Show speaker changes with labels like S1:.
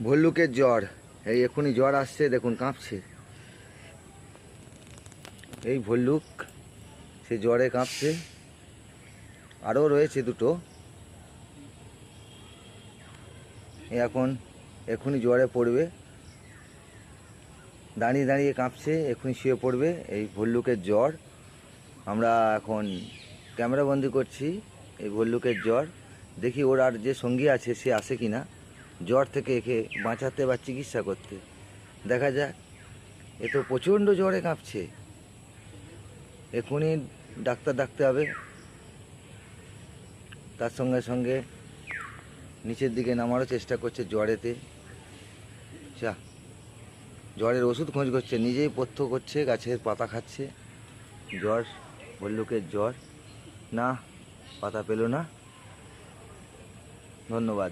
S1: ভল্লুকের জ্বর, এই এখনই জ্বর আসছে, দেখুন কাঁপছে। এই ভল্লুক সে জ্বরে কাঁপছে। আরও রয়েছে দুটো, এখনই জ্বরে পড়বে। দাঁড়িয়ে দাঁড়িয়ে কাঁপছে, এখনই শুয়ে পড়বে। এই ভল্লুকের জ্বর আমরা এখন ক্যামেরাবন্দি করছি। এই ভল্লুকের জ্বর, দেখি ওর আর যে সঙ্গী আছে সে আসে কি না জ্বর থেকে একে বাঁচাতে বা চিকিৎসা করতে। দেখা যাক। এ তো প্রচণ্ড জ্বরে কাঁপছে, এখনই ডাক্তার ডাকতে হবে। তার সঙ্গে সঙ্গে নিচের দিকে নামারও চেষ্টা করছে জ্বরেতে। জ্বরের ওষুধ খোঁজ করছে, নিজেই পথ্য করছে, গাছের পাতা খাচ্ছে। জ্বর, ভল্লুকের জ্বর। না, পাতা পেল না। ধন্যবাদ।